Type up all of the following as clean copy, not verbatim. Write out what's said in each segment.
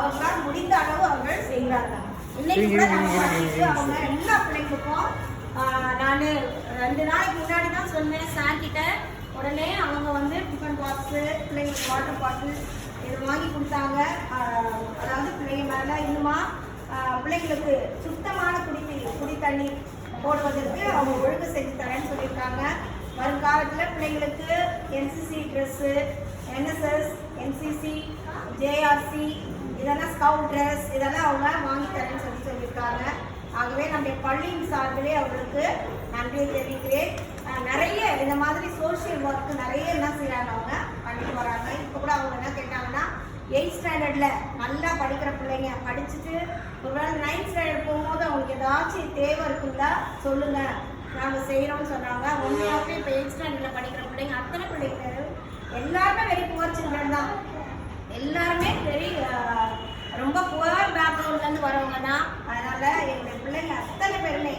அவங்களால் முடிந்த அளவு அவர்கள் செய்கிறார்கள். இன்னைக்கு கூட அவங்க எல்லா பிள்ளைங்களுக்கும் நான் 2 நாளைக்கு முன்னாடி தான் சொன்னேன் சார்கிட்ட. உடனே அவங்க வந்து டிஃபன் பாக்ஸு, பிள்ளைங்களுக்கு வாட்டர் பாட்டில் இது வாங்கி கொடுத்தாங்க. அதாவது பிள்ளைங்க மேலே இன்னுமா பிள்ளைங்களுக்கு சுத்தமான குடி தண்ணீர் போடுவதற்கு அவங்க ஒழுங்கு செஞ்சு தரேன்னு சொல்லியிருக்காங்க. வருங்காலத்தில் பிள்ளைங்களுக்கு NCC dress, NSS, NCC, JRC இதெல்லாம் ஸ்கவுட் ட்ரெஸ் இதெல்லாம் அவங்க வாங்கி தரேன்னு சொல்லியிருக்காங்க. ஆகவே நம்முடைய பள்ளியின் சார்பிலே அவங்களுக்கு நன்றியை தெரிவிக்கிறேன். நிறைய இந்த மாதிரி சோஷியல் ஒர்க் நிறைய என்ன செய்கிறாங்க, அவங்க பண்ணிட்டு வராங்க. இப்போ கூட அவங்க என்ன கேட்டாங்கன்னா 8th ஸ்டாண்டர்டில் நல்லா படிக்கிற பிள்ளைங்க படிச்சுட்டு ஒருவேளை 9th ஸ்டாண்டர்ட் போகும்போது அவங்களுக்கு ஏதாச்சும் தேவை இருக்குங்களா சொல்லுங்கள், நாங்கள் செய்கிறோம்னு சொன்னாங்க. உண்மையாகவே இப்போ 8th ஸ்டாண்டர்டில் படிக்கிற பிள்ளைங்க அத்தனை பிள்ளைங்க எல்லாருமே வெரி புவர் சில்ட்ரன் தான். எல்லாருமே வெரி ரொம்ப புவர் பேக்ரவுண்ட்லேருந்து வரவங்க தான். அதனால் எங்களுடைய பிள்ளைங்க அத்தனை பேருமே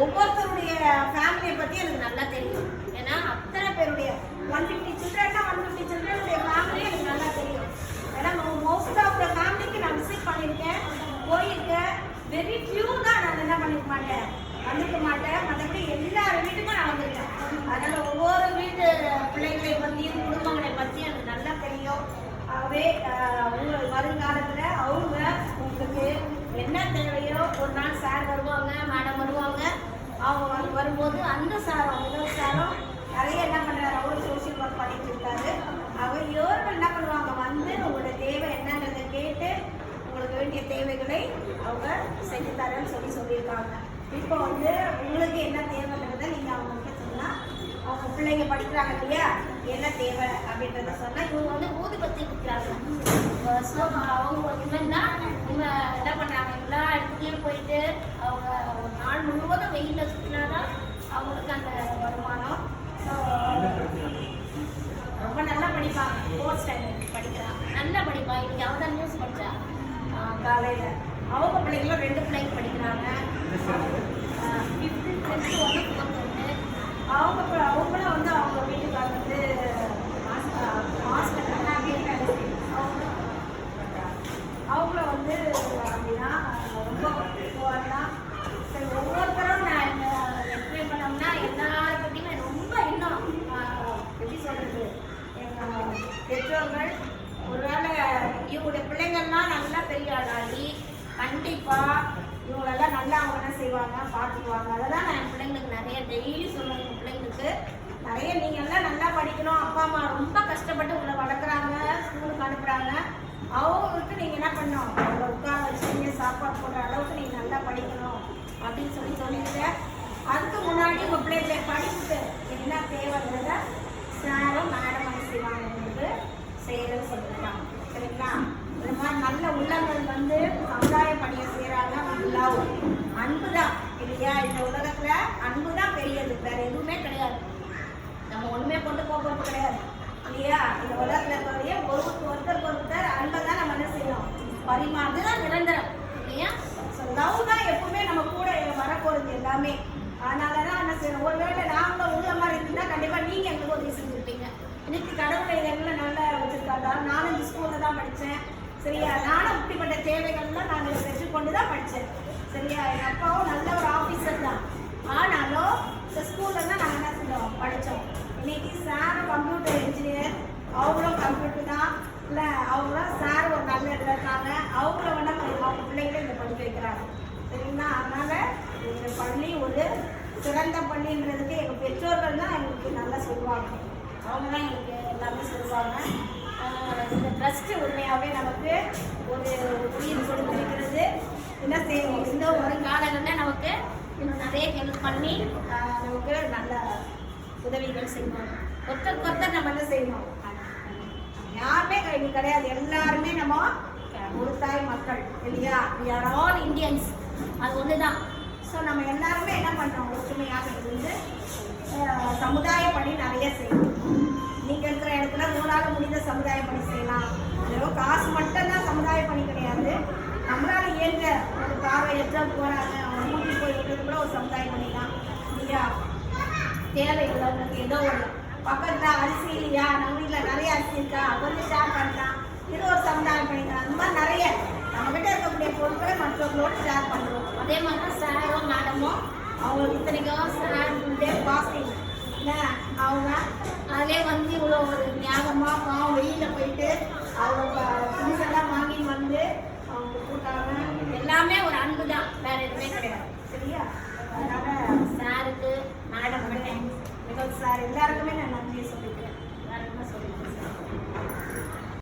ஒவ்வொருத்தருடைய ஃபேமிலியை பற்றி எனக்கு நல்லா தெரியும். ஏன்னா அத்தனை பேருடைய 150 சில்ட்ரன்னா 150 சில்ட்ரனுடைய ஃபேமிலி எனக்கு நல்லா தெரியும். ஏன்னா மோஸ்ட் ஆஃப் த ஃபேமிலிக்கு நான் விசிட் பண்ணியிருக்கேன், போயிருக்கேன். வெரி ஃபியூ தான் நான் என்ன பண்ணிக்க மாட்டேன், வந்துக்க மாட்டேன். மற்றபடி எல்லார் வீட்டுக்கும் நான் வந்திருக்கேன். அதனால் ஒவ்வொரு வீட்டு பிள்ளைகளை பற்றியும் குடும்பங்களை பற்றியும் எனக்கு நல்லா தெரியும். ஆகவே வருங்காலத்தில் அவங்க உங்களுக்கு என்ன தேவையோ ஒரு நாள் சார் வருவாங்க, மேடம் வருவாங்க. அவங்க வரும்போது அந்த சாரும் முதல் சாரும் நிறைய என்ன பண்ணுறாரு, அவரும் சோஷியல் ஒர்க் பண்ணிட்டு இருக்காரு. அவர் இவர்கள் என்ன பண்ணுவாங்க, வந்து உங்களோட தேவை என்னன்றதை கேட்டு உங்களுக்கு வேண்டிய தேவைகளை அவங்க செஞ்சு தரேன்னு சொல்லியிருக்காங்க. இப்போ வந்து உங்களுக்கு என்ன தேவைன்றதை நீங்கள் அவங்ககிட்ட சொன்னால் அவங்க பிள்ளைங்க படிக்கிறாங்க இல்லையா, என்ன தேவை அப்படின்றத சொன்னால் இவங்க வந்து ஊதுபத்தி கொடுக்குறாங்க. ஸோ அவங்க என்னன்னா இவங்க என்ன பண்ணுறாங்க, எல்லா இடத்துலையும் போயிட்டு அவங்க ஒரு நாள் முழுவதும் வெயிலில் சுற்றினா தான் அவங்களுக்கு அந்த வருமானம். ஸோ ரொம்ப நல்லா படிப்பாங்க. 4th ஸ்டாண்டர்ட் படிக்கிறாங்க, நல்லா படிப்பாங்க. இன்றைக்கி அவங்க தான் நியூஸ் படித்தா காலையில். அவங்க பிள்ளைங்களும் 2 பிள்ளைங்க படிக்கிறாங்க. 5th, 10th, 1, 4th. அவங்களும் வந்து அவங்க வீட்டுக்காரர் வந்து மாஸ்டர் அவங்கள வந்து அப்படின்னா ரொம்ப போவாங்கன்னா சரி. ஒவ்வொருத்தரும் நான் எக்ஸ்பிளைன் பண்ணோம்னா எல்லாரை பற்றியுமே ரொம்ப இன்னும் எப்படி சொல்கிறது, எங்கள் பெற்றோர்கள் ஒருவேளை இவங்களுடைய பிள்ளைங்கள்லாம் நல்லா பெரிய ஆளாகி கண்டிப்பாக இவங்களெல்லாம் நல்லா அவங்க என்ன செய்வாங்க, பார்த்துக்குவாங்க. அதை தான் நான் என் பிள்ளைங்களுக்கு நிறைய டெய்லி சொல்லுவேன். என் பிள்ளைங்களுக்கு நிறைய நீங்கள் எல்லாம் நல்லா படிக்கணும், அப்பா அம்மா ரொம்ப கஷ்டப்பட்டு உங்களை வளர்க்குறாங்க, ஸ்கூலுக்கு அனுப்புகிறாங்க. அவங்களுக்கு நீங்கள் என்ன பண்ணணும், அவங்களை உட்கார வச்சு நீங்கள் சாப்பாடு போடுற அளவுக்கு நீங்கள் நல்லா படிக்கணும் அப்படின்னு சொல்லியிருக்கேன். அதுக்கு முன்னாடி உங்கள் பிள்ளைகளை படிப்புக்கு என்ன தேவைங்கிறத சாரும் மேடம் என்ன செய்வாங்க, உங்களுக்கு செய்யறதுன்னு சொல்லியிருக்காங்க. சரிங்களா? இந்த மாதிரி நல்ல உள்ளங்கள் வந்து சமுதாய பணியை செய்கிறாங்க. லவ், அன்பு தான் இல்லையா? இந்த உலகத்தில் அன்பு தான் பெரியது, வேறு எதுவுமே கிடையாது. நம்ம ஒன்றுமே கொண்டு போகிறது கிடையாது இல்லையா? இந்த உலகத்தில் இருக்கிற ஒருத்தர் அன்பை தான் நம்ம என்ன செய்யணும், பரிமாறுது தான் நிரந்தரம் இல்லையா? ஸோ லவ் தான் எப்பவுமே நம்ம கூட வரப்போகிறது எல்லாமே. அதனால தான் என்ன செய்யணும், ஒருவேளை நாங்களும் உள்ள மாதிரி இருந்தால் கண்டிப்பாக நீங்கள் எங்களுக்கு உதவி செஞ்சுருப்பீங்க. இன்னைக்கு கடவுளை இதெல்லாம் நல்லா வச்சுருக்காங்க. நானும் இந்த ஸ்கூலில் தான் படித்தேன் சரியா? நானும் இப்படிப்பட்ட தேவைகள்லாம் நாங்கள் பெற்றுக்கொண்டு தான் படித்தேன் சரியா? எங்கள் அப்பாவும் நல்ல ஒரு ஆஃபீஸர் தான். ஆனாலும் இந்த ஸ்கூலில் தான் நாங்கள் என்ன செஞ்சோம், படித்தோம். இன்னைக்கு சாரும் கம்ப்யூட்டர் இன்ஜினியர், அவங்களும் கம்ப்யூட்டர் தான் இல்லை, அவங்களும் சார் ஒரு நல்ல இடத்துல இருக்காங்க. அவங்கள வேணா அவங்க பிள்ளைங்களும் இங்கே படிக்க வைக்கிறாங்க சரிங்களா? அதனால் எங்கள் பள்ளி ஒரு சிறந்த பள்ளின்றதுக்கு எங்கள் பெற்றோர்கள் தான் எங்களுக்கு நல்லா சொல்லுவாங்க. அவங்க தான் எங்களுக்கு எல்லாமே சொல்லுவாங்க. இந்த ட்ரஸ்ட்டு உண்மையாகவே நமக்கு ஒரு உயிர் கொடுத்திருக்கிறது. என்ன செய்யணும், இந்த ஒரு காலங்களில் நமக்கு இன்னும் நிறைய ஹெல்ப் பண்ணி நமக்கு நல்ல உதவிகள் செய்யணும். ஒருத்தர் நம்ம என்ன செய்யணும், யாருமே கைது கிடையாது, எல்லாருமே நம்ம ஒரு தாய் மக்கள் இல்லையா? we are all Indians. அது ஒன்று தான். ஸோ நம்ம எல்லாருமே என்ன பண்ணுறோம், ஒற்றுமையாக இருந்து சமுதாய பணி நிறைய செய்யணும். நீங்கள் இருக்கிற இடத்துல உங்களால் முடிந்த சமுதாய பணி செய்யலாம். வெறும் காசு மட்டும்தான் சமுதாய பணி கிடையாது. நம்மளால் இயன்ற ஒரு பார்வையற்ற போகிறாங்க, அவங்க கூட்டி போய் விடுறது கூட ஒரு சமுதாய பணி தான் இல்லையா? தேவை உள்ளவங்களுக்கு ஏதோ ஒரு பக்கத்தில் அரிசி இல்லையா, நம்ம வீட்டில் நிறைய அரிசி இருக்கா, கொஞ்சம் ஷேர் பண்ணலாம். இது ஒரு சமுதாய பணிகள். அந்த மாதிரி நிறைய நம்ம கிட்ட இருக்கக்கூடிய பொருட்களை மற்றவர்களோடு ஷேர் பண்ணுறோம். அதே மாதிரி தான் சாரும் மேடமும் அவங்களுக்கு இத்தனைக்கும் சார் பாசிட்டிவ் இல்லை, அவங்க அதிலே வந்து இவ்வளோ ஒரு ஞாபகமாக பாவம் வெளியில் போயிட்டு அவங்க திங்ஸெல்லாம் வாங்கி வந்து அவங்க கூட்டாங்க. எல்லாமே ஒரு அன்பு தான், வேற எதுவுமே கிடையாது. சரியா? அதனால சாருக்கு மேடம் சார் எல்லாருக்குமே நான் நன்றி சொல்லுவேன்.